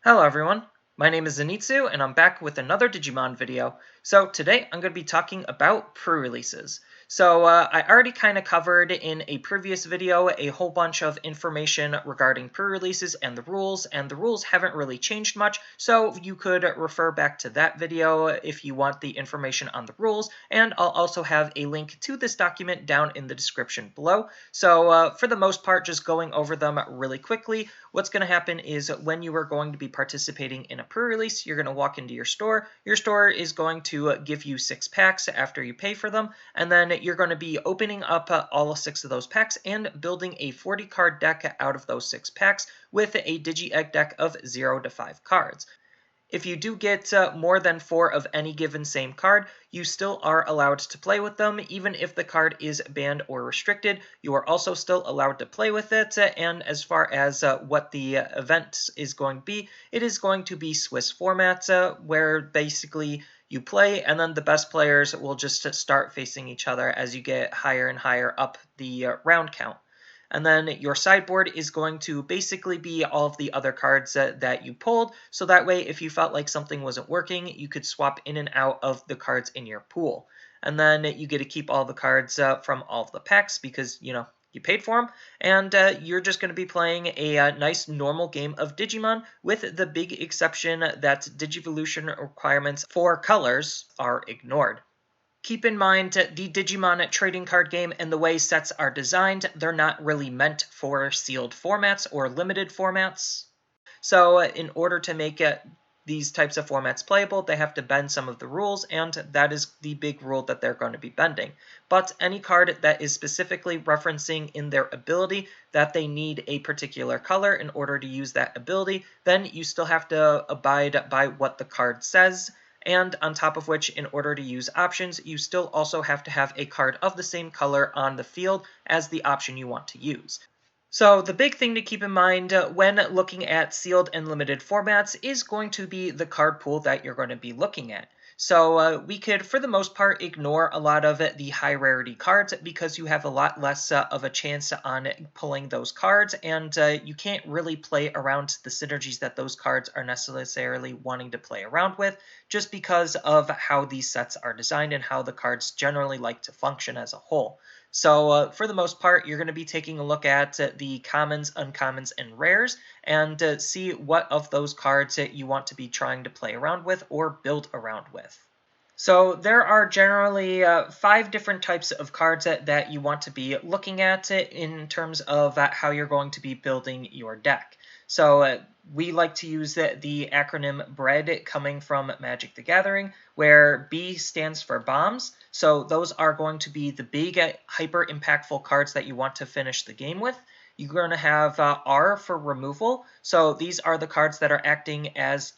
Hello everyone, my name is Zenitsu and I'm back with another Digimon video. So today I'm going to be talking about pre-releases. I already kind of covered in a previous video a whole bunch of information regarding pre-releases and the rules haven't really changed much, so you could refer back to that video if you want the information on the rules, and I'll also have a link to this document down in the description below. For the most part, just going over them really quickly, what's going to happen is when you are going to be participating in a pre-release, you're going to walk into your store. Your store is going to give you 6 packs after you pay for them, and then you're going to be opening up all 6 of those packs and building a 40 card deck out of those 6 packs with a Digi-Egg deck of 0 to 5 cards. If you do get more than 4 of any given same card, you still are allowed to play with them. Even if the card is banned or restricted, you are also still allowed to play with it. And as far as what the event is going to be, it is going to be Swiss format, where basically you play and then the best players will just start facing each other as you get higher and higher up the round count. And then your sideboard is going to basically be all of the other cards that you pulled, so that way if you felt like something wasn't working, you could swap in and out of the cards in your pool. And then you get to keep all the cards from all of the packs because, you paid for them, and you're just going to be playing a nice normal game of Digimon, with the big exception that Digivolution requirements for colors are ignored. Keep in mind the Digimon trading card game and the way sets are designed, they're not really meant for sealed formats or limited formats. So in order to make these types of formats playable, they have to bend some of the rules, and that is the big rule that they're going to be bending. But any card that is specifically referencing in their ability that they need a particular color in order to use that ability, then you still have to abide by what the card says. And on top of which, in order to use options, you still also have to have a card of the same color on the field as the option you want to use. So the big thing to keep in mind when looking at sealed and limited formats is going to be the card pool that you're going to be looking at. So we could, for the most part, ignore a lot of the high rarity cards because you have a lot less of a chance on pulling those cards, and you can't really play around the synergies that those cards are necessarily wanting to play around with, just because of how these sets are designed and how the cards generally like to function as a whole. So for the most part, you're going to be taking a look at the commons, uncommons, and rares, and see what of those cards you want to be trying to play around with or build around with. So there are generally 5 different types of cards that you want to be looking at in terms of how you're going to be building your deck. So we like to use the acronym BREAD coming from Magic the Gathering, where B stands for bombs. So those are going to be the big, hyper impactful cards that you want to finish the game with. You're going to have R for removal. So these are the cards that are acting as,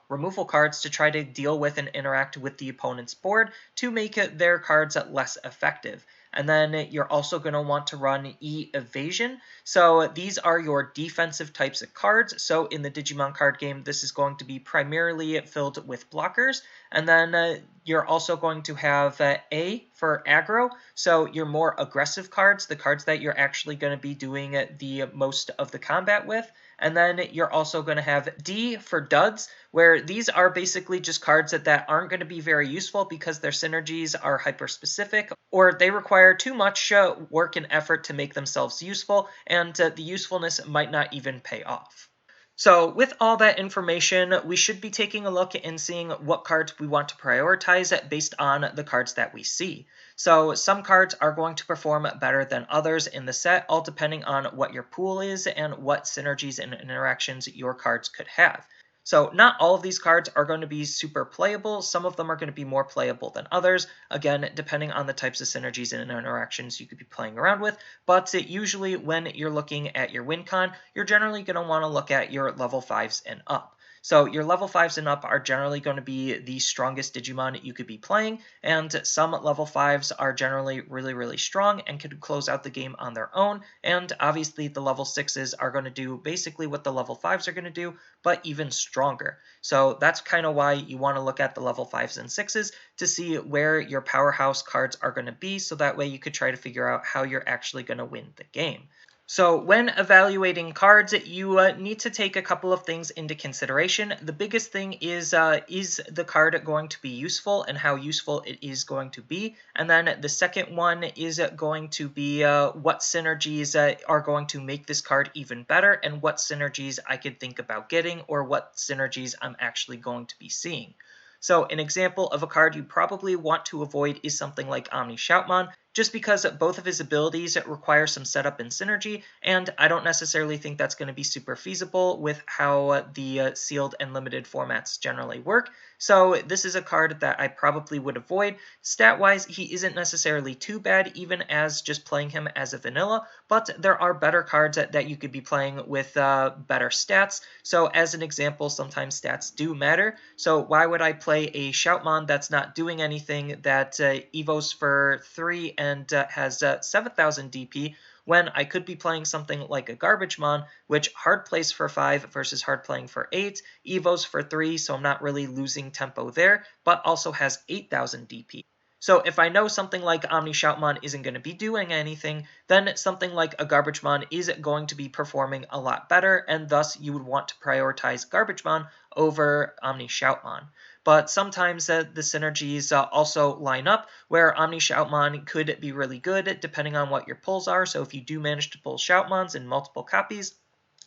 removal cards to try to deal with and interact with the opponent's board to make their cards less effective. And then you're also going to want to run Evasion. So these are your defensive types of cards. So in the Digimon card game, this is going to be primarily filled with blockers. And then you're also going to have A for Aggro. So your more aggressive cards, the cards that you're actually going to be doing the most of the combat with. And then you're also going to have D for duds, where these are basically just cards that aren't going to be very useful because their synergies are hyper-specific, or they require too much work and effort to make themselves useful, and the usefulness might not even pay off. So with all that information, we should be taking a look and seeing what cards we want to prioritize based on the cards that we see. So some cards are going to perform better than others in the set, all depending on what your pool is and what synergies and interactions your cards could have. So not all of these cards are going to be super playable. Some of them are going to be more playable than others, again, depending on the types of synergies and interactions you could be playing around with. But usually when you're looking at your win con, you're generally going to want to look at your level 5s and up. So your level 5s and up are generally going to be the strongest Digimon you could be playing, and some level 5s are generally really, really strong and could close out the game on their own, and obviously the level 6s are going to do basically what the level 5s are going to do, but even stronger. So that's kind of why you want to look at the level 5s and 6s to see where your powerhouse cards are going to be, so that way you could try to figure out how you're actually going to win the game. So when evaluating cards, you need to take a couple of things into consideration. The biggest thing is the card going to be useful and how useful it is going to be? And then the second one is going to be what synergies are going to make this card even better, and what synergies I could think about getting, or what synergies I'm actually going to be seeing. So an example of a card you probably want to avoid is something like Omni Shoutmon, just because both of his abilities require some setup and synergy, and I don't necessarily think that's going to be super feasible with how the sealed and limited formats generally work. So this is a card that I probably would avoid. Stat-wise, he isn't necessarily too bad, even as just playing him as a vanilla, but there are better cards that you could be playing with better stats. So as an example, sometimes stats do matter. So why would I play a Shoutmon that's not doing anything, that evos for 3 and has 7,000 DP, when I could be playing something like a Garbagemon, which hard plays for 5 versus hard playing for 8, evos for 3, so I'm not really losing tempo there, but also has 8,000 DP. So if I know something like Omni Shoutmon isn't going to be doing anything, then something like a Garbagemon is going to be performing a lot better, and thus you would want to prioritize Garbagemon over Omni Shoutmon. But sometimes the synergies also line up, where Omni Shoutmon could be really good depending on what your pulls are. So if you do manage to pull Shoutmons in multiple copies,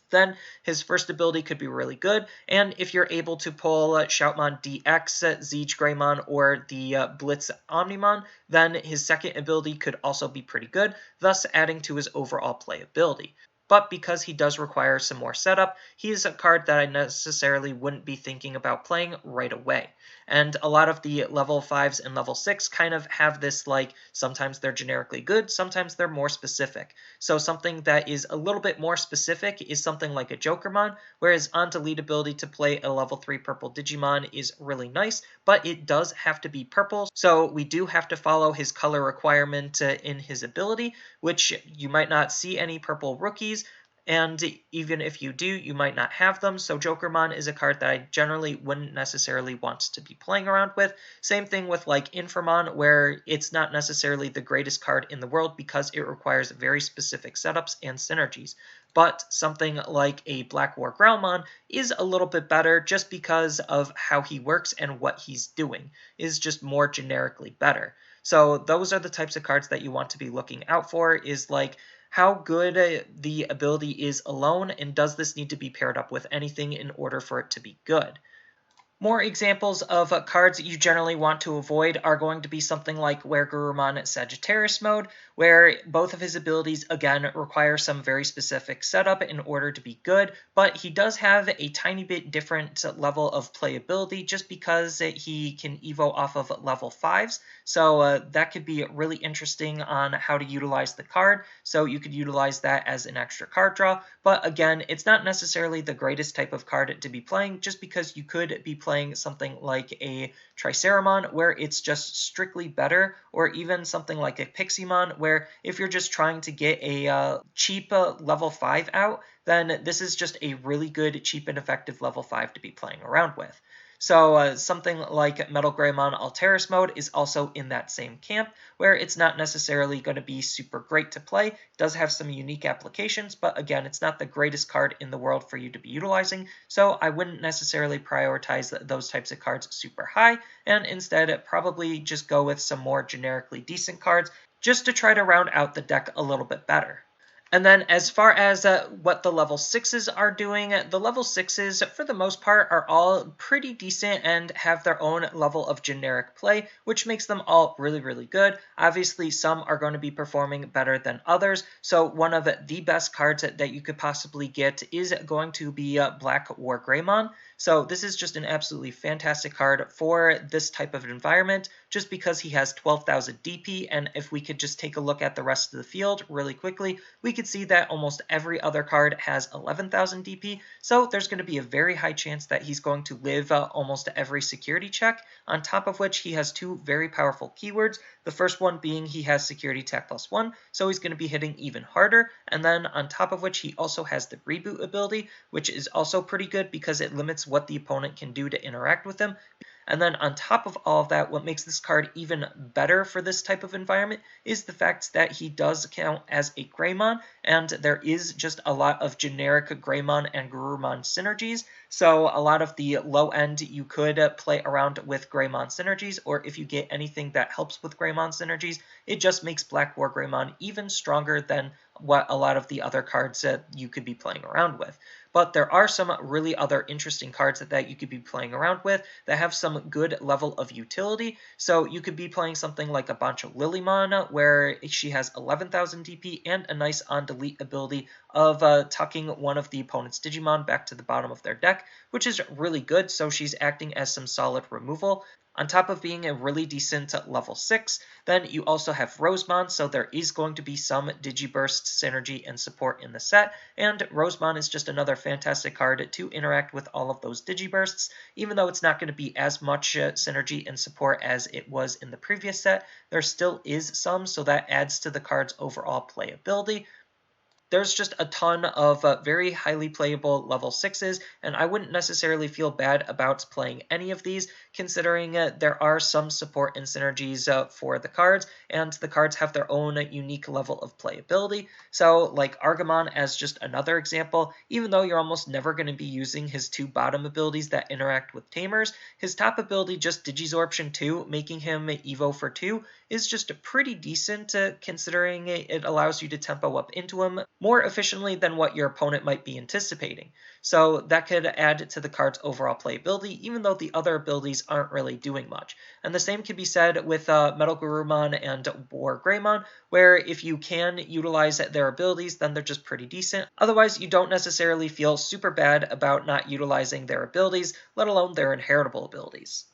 then his first ability could be really good, and if you're able to pull Shoutmon DX, Siege Greymon, or the Blitz Omnimon, then his second ability could also be pretty good, thus adding to his overall playability. But because he does require some more setup, he is a card that I necessarily wouldn't be thinking about playing right away. And a lot of the level 5s and level 6 kind of have this, like, sometimes they're generically good, sometimes they're more specific. So something that is a little bit more specific is something like a Jokermon, whereas on-delete ability to play a level 3 purple Digimon is really nice, but it does have to be purple, so we do have to follow his color requirement in his ability, which you might not see any purple rookies, and even if you do, you might not have them, so Jokermon is a card that I generally wouldn't necessarily want to be playing around with. Same thing with like Inframon, where it's not necessarily the greatest card in the world because it requires very specific setups and synergies. But something like a Black War Growlmon is a little bit better just because of how he works and what he's doing, is just more generically better. So those are the types of cards that you want to be looking out for, is like how good the ability is alone, and does this need to be paired up with anything in order for it to be good. More examples of cards that you generally want to avoid are going to be something like Weregurumon Sagittarius mode, where both of his abilities, again, require some very specific setup in order to be good, but he does have a tiny bit different level of playability just because he can evo off of level 5s, so that could be really interesting on how to utilize the card, so you could utilize that as an extra card draw, but again, it's not necessarily the greatest type of card to be playing just because you could be playing something like a Triceramon where it's just strictly better, or even something like a Piximon where if you're just trying to get a cheap level 5 out, then this is just a really good, cheap, and effective level 5 to be playing around with. So something like Metal Greymon Alteris mode is also in that same camp, where it's not necessarily going to be super great to play. It does have some unique applications, but again, it's not the greatest card in the world for you to be utilizing, so I wouldn't necessarily prioritize those types of cards super high, and instead probably just go with some more generically decent cards, just to try to round out the deck a little bit better. And then as far as what the level 6s are doing, the level 6s for the most part are all pretty decent and have their own level of generic play, which makes them all really, really good. Obviously, some are going to be performing better than others, so one of the best cards that you could possibly get is going to be Black War Greymon. So this is just an absolutely fantastic card for this type of environment, just because he has 12,000 DP, and if we could just take a look at the rest of the field really quickly, we could see that almost every other card has 11,000 DP, so there's going to be a very high chance that he's going to live almost every security check, on top of which he has two very powerful keywords, the first one being he has security tech +1, so he's going to be hitting even harder, and then on top of which he also has the reboot ability, which is also pretty good because it limits what the opponent can do to interact with him. And then on top of all of that, what makes this card even better for this type of environment is the fact that he does count as a Greymon, and there is just a lot of generic Greymon and Garurumon synergies. So a lot of the low end, you could play around with Greymon synergies, or if you get anything that helps with Greymon synergies, it just makes Black War Greymon even stronger than what a lot of the other cards that you could be playing around with. But there are some really other interesting cards that you could be playing around with that have some good level of utility. So you could be playing something like a Bancho Lilymon, where she has 11,000 DP and a nice on-delete ability of tucking one of the opponent's Digimon back to the bottom of their deck, which is really good, so she's acting as some solid removal. On top of being a really decent level 6, then you also have Rosemon, so there is going to be some Digiburst synergy and support in the set, and Rosemon is just another fantastic card to interact with all of those Digibursts. Even though it's not going to be as much synergy and support as it was in the previous set, there still is some, so that adds to the card's overall playability. There's just a ton of very highly playable level 6s, and I wouldn't necessarily feel bad about playing any of these, considering there are some support and synergies for the cards, and the cards have their own unique level of playability. So, like Argamon as just another example, even though you're almost never going to be using his two bottom abilities that interact with Tamers, his top ability, just Digisorption 2, making him Evo for 2, is just pretty decent, considering it allows you to tempo up into him more efficiently than what your opponent might be anticipating. So that could add to the card's overall playability, even though the other abilities aren't really doing much. And the same can be said with Metal Garurumon and War Greymon, where if you can utilize their abilities, then they're just pretty decent. Otherwise, you don't necessarily feel super bad about not utilizing their abilities, let alone their inheritable abilities.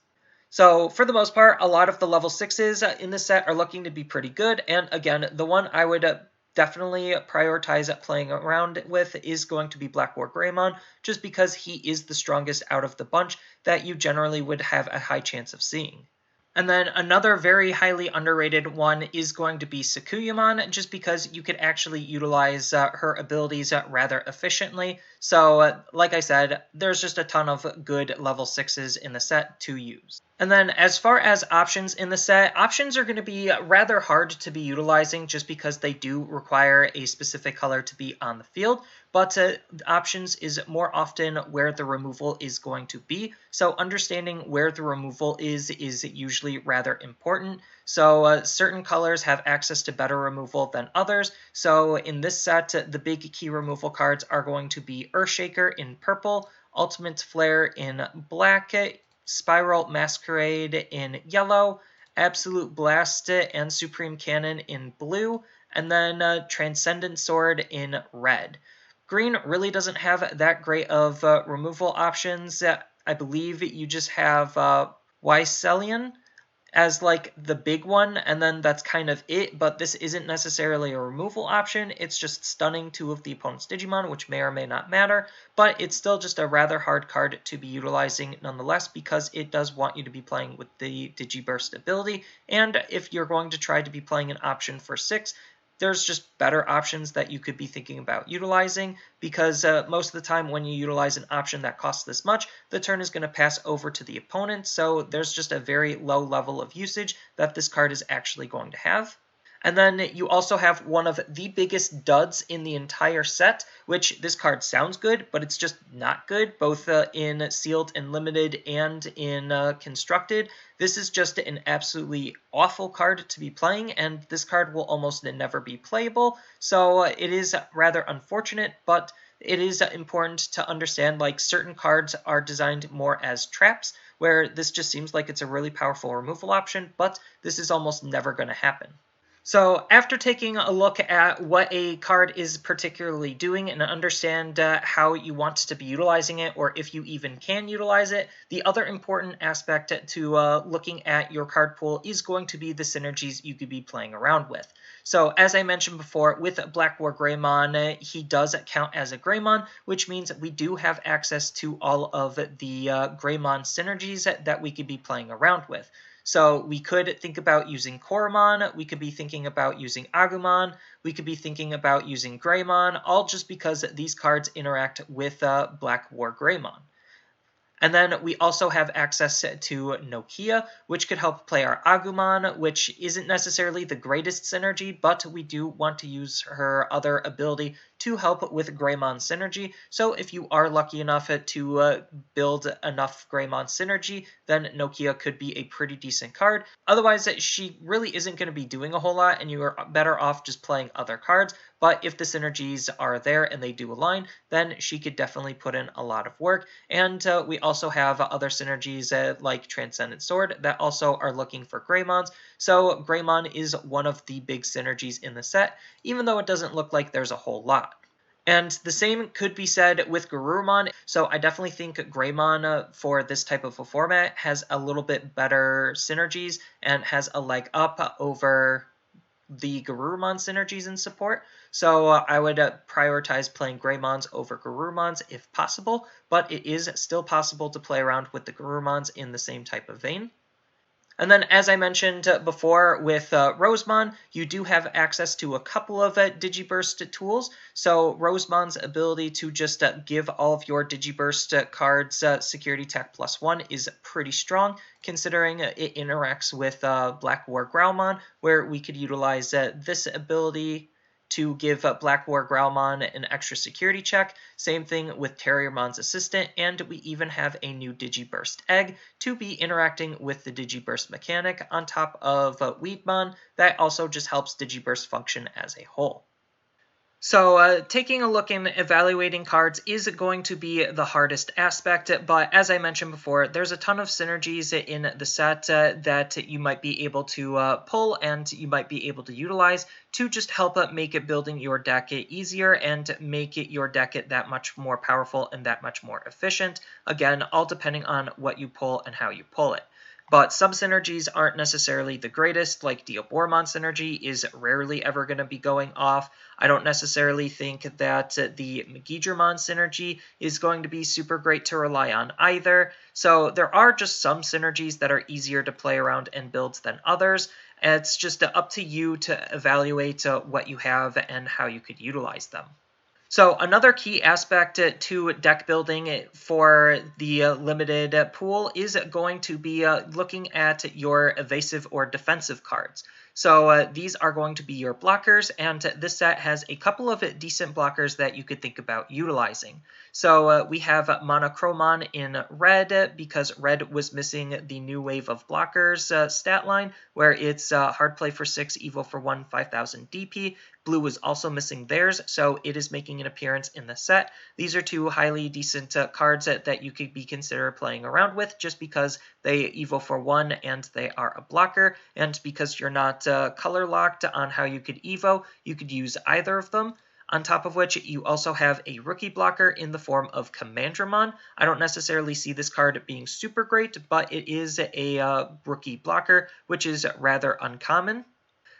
So for the most part, a lot of the level 6s in this set are looking to be pretty good, and again, the one I would definitely prioritize playing around with is going to be Black War Greymon, just because he is the strongest out of the bunch that you generally would have a high chance of seeing. And then another very highly underrated one is going to be Sakuyamon, just because you could actually utilize her abilities rather efficiently. So, like I said, there's just a ton of good level 6s in the set to use. And then as far as options in the set, options are going to be rather hard to be utilizing just because they do require a specific color to be on the field. But options is more often where the removal is going to be. So understanding where the removal is usually rather important. So certain colors have access to better removal than others. So in this set, the big key removal cards are going to be Earthshaker in purple, Ultimate Flare in black, Spiral Masquerade in yellow, Absolute Blast and Supreme Cannon in blue, and then Transcendent Sword in red. Green really doesn't have that great of removal options. I believe you just have Wyselian as like the big one, and then that's kind of it, but this isn't necessarily a removal option. It's just stunning two of the opponent's Digimon, which may or may not matter, but it's still just a rather hard card to be utilizing nonetheless, because it does want you to be playing with the Digiburst ability, and if you're going to try to be playing an option for 6, there's just better options that you could be thinking about utilizing, because most of the time when you utilize an option that costs this much, the turn is going to pass over to the opponent, so there's just a very low level of usage that this card is actually going to have. And then you also have one of the biggest duds in the entire set, which this card sounds good, but it's just not good, both in sealed and limited and in constructed. This is just an absolutely awful card to be playing, and this card will almost never be playable, so it is rather unfortunate, but it is important to understand, like, certain cards are designed more as traps, where this just seems like it's a really powerful removal option, but this is almost never going to happen. So after taking a look at what a card is particularly doing and understand how you want to be utilizing it, or if you even can utilize it, the other important aspect to looking at your card pool is going to be the synergies you could be playing around with. So as I mentioned before, with Black War Greymon, he does count as a Greymon, which means we do have access to all of the Greymon synergies that we could be playing around with. So we could think about using Koromon, we could be thinking about using Agumon, we could be thinking about using Greymon, all just because these cards interact with Black War Greymon. And then we also have access to Nokia, which could help play our Agumon, which isn't necessarily the greatest synergy, but we do want to use her other ability to help with Greymon synergy. So if you are lucky enough to build enough Greymon synergy, then Nokia could be a pretty decent card. Otherwise, she really isn't going to be doing a whole lot, and you are better off just playing other cards. But if the synergies are there and they do align, then she could definitely put in a lot of work. And we also have other synergies like Transcendent Sword that also are looking for Greymons. So Greymon is one of the big synergies in the set, even though it doesn't look like there's a whole lot. And the same could be said with Garurumon, so I definitely think Greymon for this type of a format has a little bit better synergies and has a leg up over the Garurumon synergies in support. So I would prioritize playing Greymons over Garurumons if possible, but it is still possible to play around with the Garurumons in the same type of vein. And then, as I mentioned before, with Rosemon, you do have access to a couple of Digiburst tools. So Rosemon's ability to just give all of your Digiburst cards Security Tech +1 is pretty strong, considering it interacts with Black War Growlmon, where we could utilize this ability to give Black War Growlmon an extra security check. Same thing with Terriermon's assistant, and we even have a new Digiburst egg to be interacting with the Digiburst mechanic on top of Weedmon. That also just helps Digiburst function as a whole. So taking a look and evaluating cards is going to be the hardest aspect, but as I mentioned before, there's a ton of synergies in the set that you might be able to pull and you might be able to utilize to just help make it building your deck easier and make it your deck that much more powerful and that much more efficient. Again, all depending on what you pull and how you pull it. But some synergies aren't necessarily the greatest, like Diaboromon synergy is rarely ever going to be going off. I don't necessarily think that the Megidramon synergy is going to be super great to rely on either. So there are just some synergies that are easier to play around and build than others. And it's just up to you to evaluate what you have and how you could utilize them. So another key aspect to deck building for the limited pool is going to be looking at your evasive or defensive cards. So these are going to be your blockers, and this set has a couple of decent blockers that you could think about utilizing. So we have Monochromon in red, because red was missing the new wave of blockers stat line, where it's hard play for 6, evil for 1, 5000 DP. Blue was also missing theirs, so it is making an appearance in the set. These are two highly decent cards that you could be consider playing around with, just because they evo for 1 and they are a blocker, and because you're not color locked on how you could evo, you could use either of them. On top of which, you also have a rookie blocker in the form of Commandramon. I don't necessarily see this card being super great, but it is a rookie blocker, which is rather uncommon.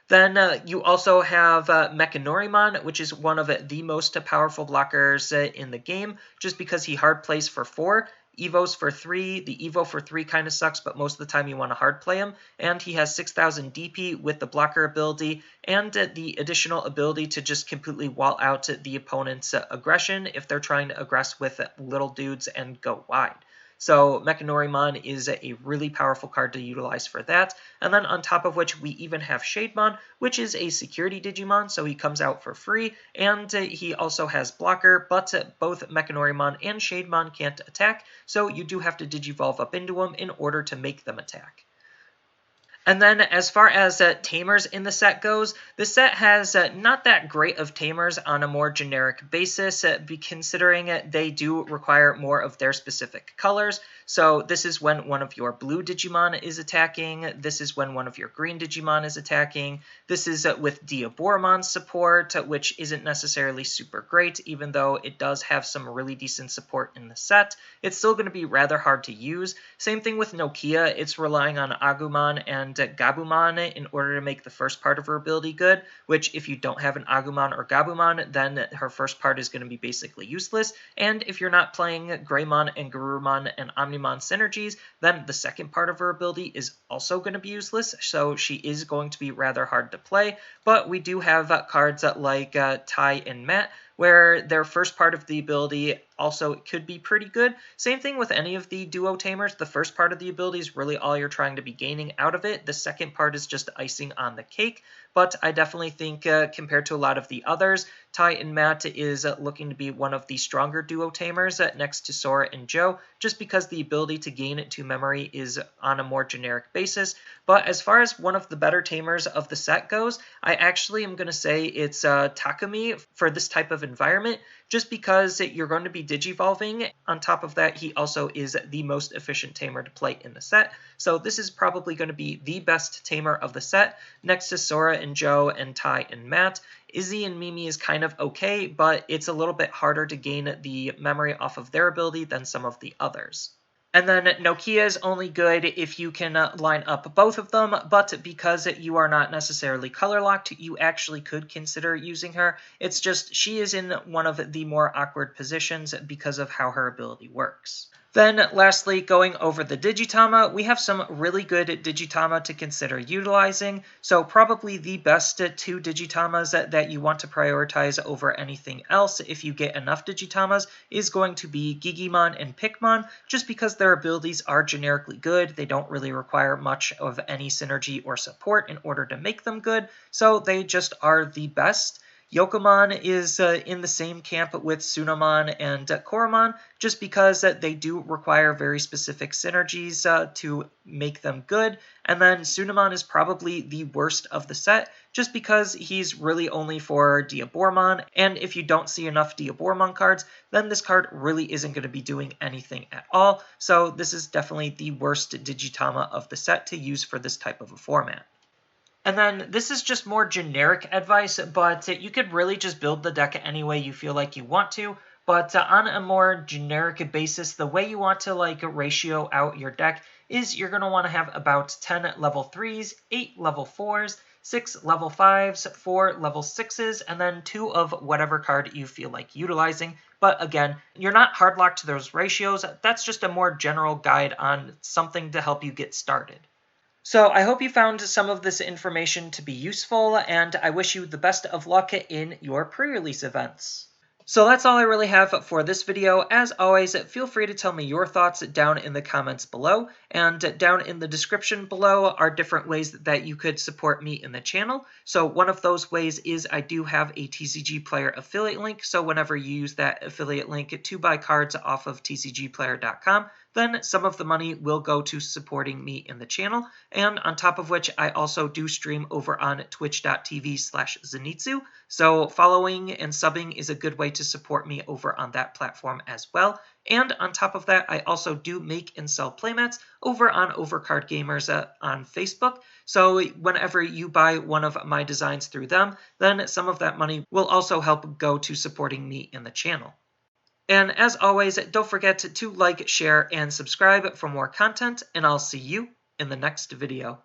Then you also have Mechanorimon, which is one of the most powerful blockers in the game, just because he hard plays for 4, evos for 3. The evo for 3 kind of sucks, but most of the time you want to hard play him. And he has 6000 DP with the blocker ability and the additional ability to just completely wall out the opponent's aggression if they're trying to aggress with little dudes and go wide. So Mechanorimon is a really powerful card to utilize for that. And then on top of which, we even have Shademon, which is a security Digimon, so he comes out for free, and he also has blocker, but both Mechanorimon and Shademon can't attack, so you do have to Digivolve up into them in order to make them attack. And then as far as Tamers in the set goes, the set has not that great of Tamers on a more generic basis, considering they do require more of their specific colors. So this is when one of your blue Digimon is attacking, this is when one of your green Digimon is attacking, this is with Diaboromon's support, which isn't necessarily super great, even though it does have some really decent support in the set. It's still going to be rather hard to use. Same thing with Nokia, it's relying on Agumon and Gabumon in order to make the first part of her ability good, which if you don't have an Agumon or Gabumon, then her first part is going to be basically useless, and if you're not playing Greymon and Garurumon and Omnimon synergies, then the second part of her ability is also going to be useless, so she is going to be rather hard to play, but we do have cards like Tai and Matt, where their first part of the ability also could be pretty good. Same thing with any of the duo Tamers. The first part of the ability is really all you're trying to be gaining out of it. The second part is just icing on the cake, but I definitely think compared to a lot of the others, Ty and Matt is looking to be one of the stronger duo Tamers next to Sora and Joe, just because the ability to gain 2 memory is on a more generic basis. But as far as one of the better Tamers of the set goes, I actually am going to say it's Takumi for this type of environment, just because you're going to be digivolving. On top of that, he also is the most efficient Tamer to play in the set. So this is probably going to be the best Tamer of the set, next to Sora and Joe and Ty and Matt. Izzy and Mimi is kind of okay, but it's a little bit harder to gain the memory off of their ability than some of the others. And then Nokia is only good if you can line up both of them, but because you are not necessarily color locked, you actually could consider using her. It's just she is in one of the more awkward positions because of how her ability works. Then lastly, going over the Digitama, we have some really good Digitama to consider utilizing. So probably the best 2 Digitamas that you want to prioritize over anything else if you get enough Digitamas is going to be Gigimon and Pikmon, just because their abilities are generically good. They don't really require much of any synergy or support in order to make them good, so they just are the best. Yokomon is in the same camp with Tsunamon and Koromon, just because they do require very specific synergies to make them good. And then Tsunamon is probably the worst of the set, just because he's really only for Diabormon, and if you don't see enough Diabormon cards, then this card really isn't going to be doing anything at all. So this is definitely the worst Digitama of the set to use for this type of a format. And then this is just more generic advice, but you could really just build the deck any way you feel like you want to. But on a more generic basis, the way you want to ratio out your deck is you're going to want to have about 10 level 3s, 8 level 4s, 6 level 5s, 4 level 6s, and then 2 of whatever card you feel like utilizing. But again, you're not hard locked to those ratios. That's just a more general guide on something to help you get started. So I hope you found some of this information to be useful, and I wish you the best of luck in your pre-release events. So that's all I really have for this video. As always, feel free to tell me your thoughts down in the comments below, and down in the description below are different ways that you could support me in the channel. So one of those ways is I do have a TCG Player affiliate link, so whenever you use that affiliate link to buy cards off of tcgplayer.com, then some of the money will go to supporting me in the channel. And on top of which, I also do stream over on twitch.tv/Zenitsu. So following and subbing is a good way to support me over on that platform as well. And on top of that, I also do make and sell playmats over on Overcard Gamers on Facebook. So whenever you buy one of my designs through them, then some of that money will also help go to supporting me in the channel. And as always, don't forget to like, share, and subscribe for more content, and I'll see you in the next video.